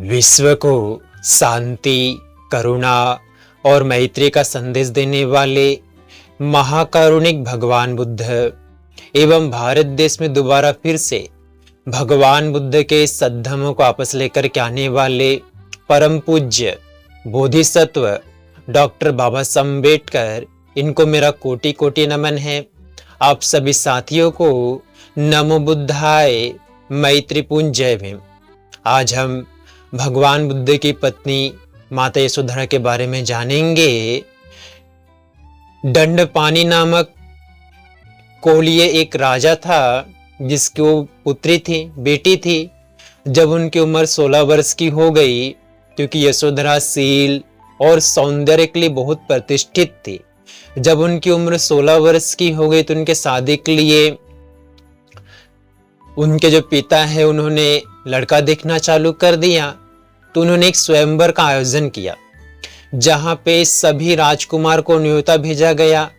विश्व को शांति, करुणा और मैत्री का संदेश देने वाले महाकारुणिक भगवान बुद्ध एवं भारत देश में दोबारा फिर से भगवान बुद्ध के सद्धर्मों को वापस लेकर के आने वाले परम पूज्य बोधिसत्व डॉक्टर बाबा साहब अम्बेडकर, इनको मेरा कोटि कोटि नमन है। आप सभी साथियों को नमो बुद्धाय, मैत्रीपूर्ण जय भीम। आज हम भगवान बुद्ध की पत्नी माता यशोधरा के बारे में जानेंगे। दंडपानी नामक कोलीय एक राजा था जिसकी वो पुत्री थी, बेटी थी। जब उनकी उम्र 16 वर्ष की हो गई, क्योंकि यशोधरा शील और सौंदर्य के लिए बहुत प्रतिष्ठित थी, जब उनकी उम्र 16 वर्ष की हो गई तो उनके शादी के लिए उनके जो पिता है उन्होंने लड़का देखना चालू कर दिया। तो उन्होंने एक स्वयंवर का आयोजन किया जहां पे सभी राजकुमार को न्योता भेजा गया,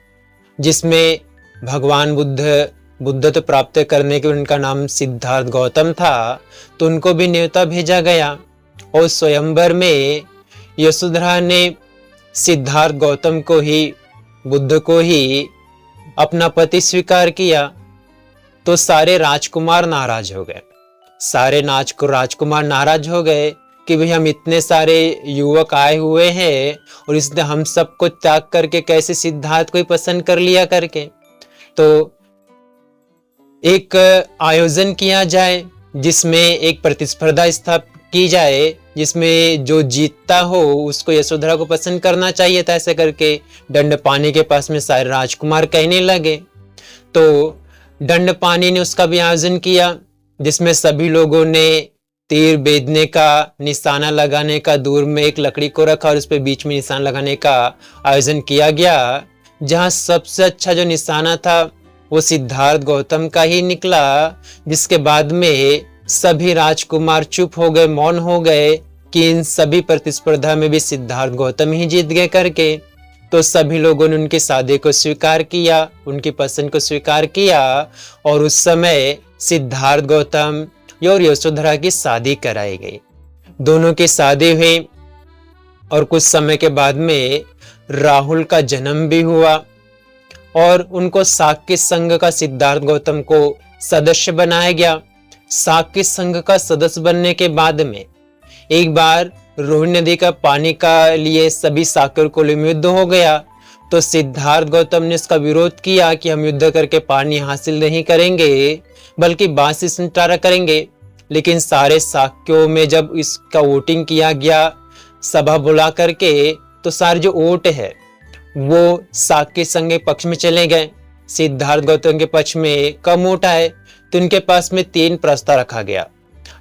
जिसमें भगवान बुद्धत्व प्राप्त करने के उनका नाम सिद्धार्थ गौतम था, तो उनको भी न्योता भेजा गया। और स्वयंवर में यशोधरा ने सिद्धार्थ गौतम को ही, बुद्ध को ही अपना पति स्वीकार किया। तो सारे राजकुमार नाराज हो गए। सारे राजकुमार नाराज हो गए कि भाई हम इतने सारे युवक आए हुए हैं और इसने हम सबको त्याग करके कैसे सिद्धार्थ को ही पसंद कर लिया करके। तो एक आयोजन किया जाए जिसमें एक प्रतिस्पर्धा स्थापित की जाए, जिसमें जो जीतता हो उसको यशोधरा को पसंद करना चाहिए था। ऐसे करके दंडपानी के पास में सारे राजकुमार कहने लगे। तो दंडपानी ने उसका भी आयोजन किया, जिसमें सभी लोगों ने तीर बेधने का, निशाना लगाने का, दूर में एक लकड़ी को रखा और उस पर बीच में निशाना लगाने का आयोजन किया गया। जहां सबसे अच्छा जो निशाना था वो सिद्धार्थ गौतम का ही निकला, जिसके बाद में सभी राजकुमार चुप हो गए, मौन हो गए कि इन सभी प्रतिस्पर्धा में भी सिद्धार्थ गौतम ही जीत गए करके। तो सभी लोगों ने उनकी शादी को स्वीकार किया, उनकी पसंद को स्वीकार किया और उस समय सिद्धार्थ गौतम और यशोधरा की शादी कराई गई। दोनों की शादी हुई और कुछ समय के बाद में राहुल का जन्म भी हुआ और उनको साक्य संघ का सिद्धार्थ गौतम को सदस्य बनाया गया। साक्य संघ का सदस्य बनने के बाद में एक बार रोहिणी नदी का पानी का लिए सभी साकर कुल में युद्ध हो गया। तो सिद्धार्थ गौतम ने इसका विरोध किया कि हम युद्ध करके पानी हासिल नहीं करेंगे, बल्कि बांस से निपटारा करेंगे। लेकिन सारे साक्यों में जब इसका वोटिंग किया गया, सभा बुला करके, तो सारे जो वोट है वो साक्य संघ के पक्ष में चले गए। सिद्धार्थ गौतम के पक्ष में कम वोट आए, तो इनके पास में 3 प्रस्ताव रखा गया।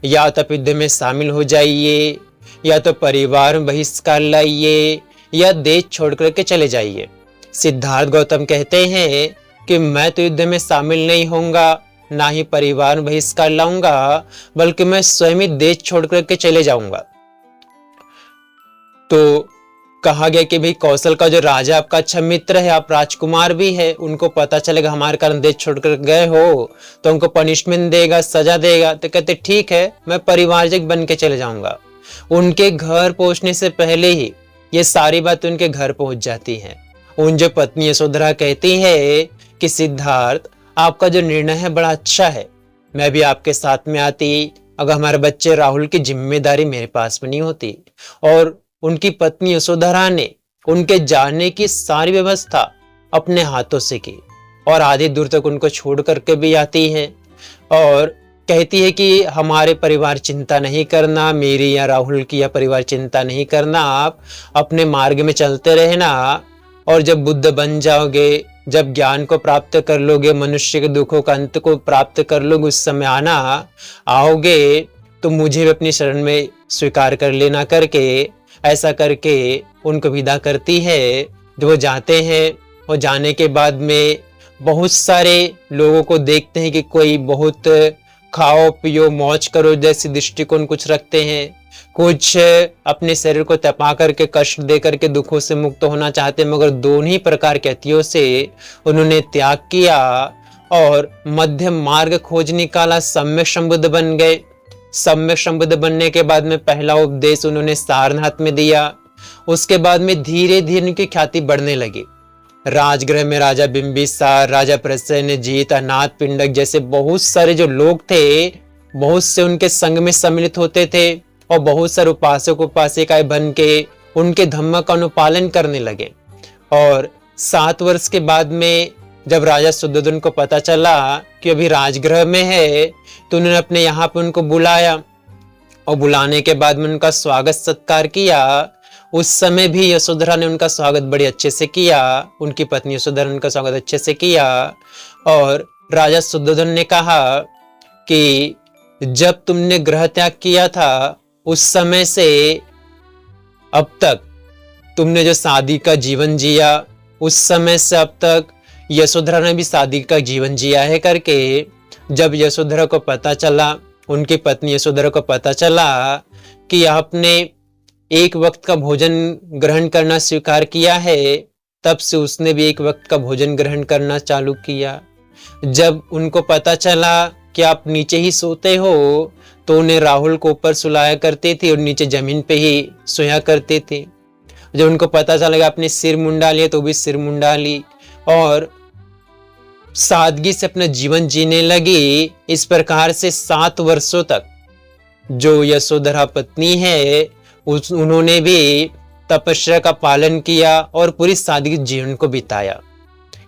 या तो युद्ध में शामिल हो जाइए, या तो परिवार में बहिष्कार लाइए, या देश छोड़ करके चले जाइए। सिद्धार्थ गौतम कहते हैं कि मैं तो युद्ध में शामिल नहीं होऊंगा, ना ही परिवार में बहिष्कार लाऊंगा, बल्कि मैं स्वयं ही देश छोड़ करके चले जाऊंगा। तो कहा गया कि भाई कौशल का जो राजा आपका अच्छा मित्र है, आप राजकुमार भी है, उनको पता चलेगा हमारे कारण देश छोड़कर गए हो तो उनको पनिशमेंट देगा, सजा देगा। तो कहते ठीक है, मैं परिवारजक बन के चले जाऊंगा। उनके घर पहुंचने से पहले ही ये सारी बात उनके घर पहुंच जाती है। उन जो पत्नी यशोधरा कहती है कि सिद्धार्थ, आपका जो निर्णय है बड़ा अच्छा है, मैं भी आपके साथ में आती अगर हमारे बच्चे राहुल की जिम्मेदारी मेरे पास में नहीं होती। और उनकी पत्नी यशोधरा ने उनके जाने की सारी व्यवस्था अपने हाथों से की और आधी दूर तक उनको छोड़ करके भी आती है और कहती है कि हमारे परिवार चिंता नहीं करना, मेरी या राहुल की या परिवार चिंता नहीं करना, आप अपने मार्ग में चलते रहना और जब बुद्ध बन जाओगे, जब ज्ञान को प्राप्त कर लोगे, मनुष्य के दुखों का अंत को प्राप्त कर लोगे, उस समय आओगे तो मुझे भी अपनी शरण में स्वीकार कर लेना करके, ऐसा करके उनको विदा करती है। जो वो जाते हैं और जाने के बाद में बहुत सारे लोगों को देखते हैं कि कोई बहुत खाओ पियो मौज करो जैसी दृष्टिकोण कुछ रखते हैं, कुछ अपने शरीर को तपा करके कष्ट दे करके दुखों से मुक्त होना चाहते हैं। मगर दोनों ही प्रकार के अतियों से उन्होंने त्याग किया और मध्यम मार्ग खोज निकाला, सम्यक संबुद्ध बन गए। सम्यक संबुद्ध बनने के बाद में पहला उपदेश उन्होंने सारनाथ में दिया। उसके बाद में धीरे धीरे उनकी ख्याति बढ़ने लगी। राजगृह में राजा बिंबिसार, राजा प्रसेनजीत, अनाथ पिंडक जैसे बहुत सारे जो लोग थे, बहुत से उनके संग में सम्मिलित होते थे और बहुत सारे उपासक उपासिकाएं बन के उनके धम्म का अनुपालन करने लगे। और 7 वर्ष के बाद में जब राजा शुद्धोधन को पता चला कि अभी राजगृह में है, तो उन्होंने अपने यहाँ पे उनको बुलाया और बुलाने के बाद में उनका स्वागत सत्कार किया। उस समय भी यशोधरा ने उनका स्वागत बड़े अच्छे से किया, उनकी पत्नी यशोधरा ने उनका स्वागत अच्छे से किया। और राजा शुद्धोधन ने कहा कि जब तुमने गृह त्याग किया था उस समय से अब तक तुमने जो शादी का जीवन जिया, उस समय से अब तक यशोधरा ने भी शादी का जीवन जिया है करके जब यशोधरा को पता चला, उनकी पत्नी यशोधरा को पता चला कि आपने एक वक्त का भोजन ग्रहण करना स्वीकार किया है, तब से उसने भी एक वक्त का भोजन ग्रहण करना चालू किया। जब उनको पता चला कि आप नीचे ही सोते हो, तो उन्हें राहुल को ऊपर सुलाया करते थे और नीचे जमीन पे ही सोया करते थे। जब उनको पता चला कि आपने सिर मुंडा लिया, तो भी सिर मुंडा ली और सादगी से अपना जीवन जीने लगी। इस प्रकार से 7 वर्षों तक जो यशोधरा पत्नी है उन्होंने भी तपस्या का पालन किया और पूरी सादगी जीवन को बिताया।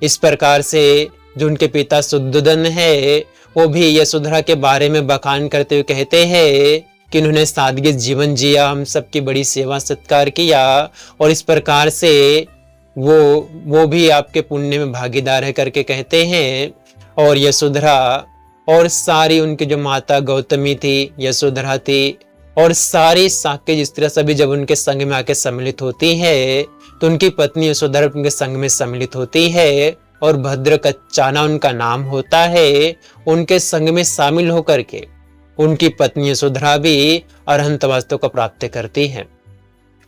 इस प्रकार से जो उनके पिता शुद्धोधन है वो भी यशोधरा के बारे में बखान करते हुए कहते हैं कि उन्होंने सादगी जीवन जिया, हम सबकी बड़ी सेवा सत्कार किया और इस प्रकार से वो भी आपके पुण्य में भागीदार है करके कहते हैं। और यशोधरा और सारी उनकी जो माता गौतमी थी, यशोधरा थी और सारी साक्य स्त्रियां सभी जब उनके संग में आके सम्मिलित होती है, तो उनकी पत्नी यशोधरा उनके संग में सम्मिलित होती है और भद्रकच्चाना उनका नाम होता है। उनके संग में शामिल होकर के उनकी पत्नी यशोधरा भी अरहंत वास्तव को प्राप्त करती है।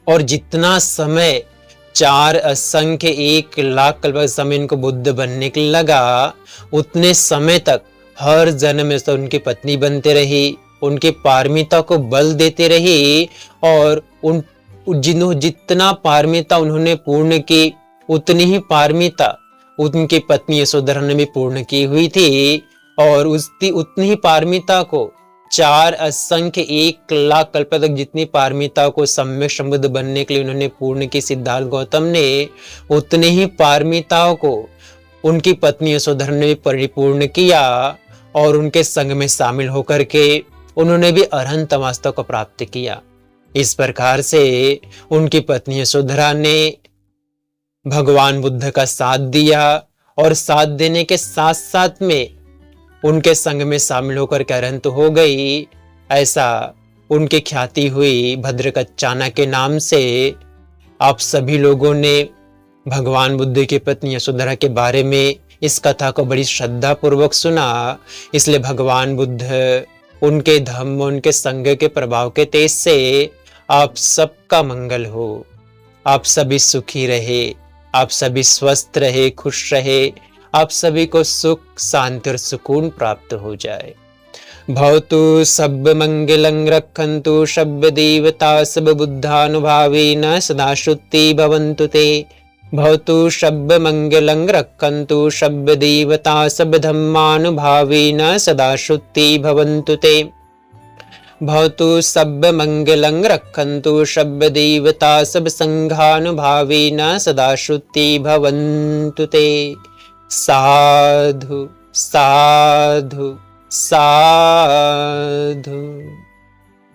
और जितना समय 4 असंख्य 1 लाख कल्प समय इनको बुद्ध बनने के लगा, उतने समय तक हर जन्म में तो उनकी पत्नी बनते रही, उनकी पारमिता को बल देते रही और जितना पारमिता उन्होंने पूर्ण की, उतनी ही पारमिता उनकी पत्नी यशोधरा ने भी पूर्ण की हुई थी। और उतनी ही पारमिता को 4 असंख्य 1 लाख कल्प तक जितनी पारमिता को सम्यक संबुद्ध बनने के लिए उन्होंने पूर्ण की सिद्धार्थ गौतम ने, उतने ही पारमिताओं को उनकी पत्नी यशोधरा ने भी परिपूर्ण किया और उनके संग में शामिल होकर के उन्होंने भी अरहंत वास्तव को प्राप्त किया। इस प्रकार से उनकी पत्नी यशोधरा ने भगवान बुद्ध का साथ दिया और साथ देने के साथ साथ में उनके संग में शामिल होकर के अरहंत हो गई। ऐसा उनकी ख्याति हुई भद्रकच्चाना के नाम से। आप सभी लोगों ने भगवान बुद्ध की पत्नी यशोधरा के बारे में इस कथा को बड़ी श्रद्धा पूर्वक सुना, इसलिए भगवान बुद्ध उनके धम्म, उनके संग के प्रभाव के तेज से आप सबका मंगल हो, आप सभी सुखी रहे, आप सभी स्वस्थ रहे, खुश रहे, आप सभी को सुख शांति और सुकून प्राप्त हो जाए। भवतु सब मंगलं रक्षन्तु सब देवता सब बुद्धानुभावेन सदा शुद्धि भवन्तु ते। भवतु सब मंगलं रक्षन्तु सब देवता सब धम्मानुभावेन सदा शुद्धि भवन्तु ते। भवतु सब मंगलं रक्षन्तु सब देवता सब संघानुभावेन सदा शुद्धि भवन्तु ते। साधु साधु साधु।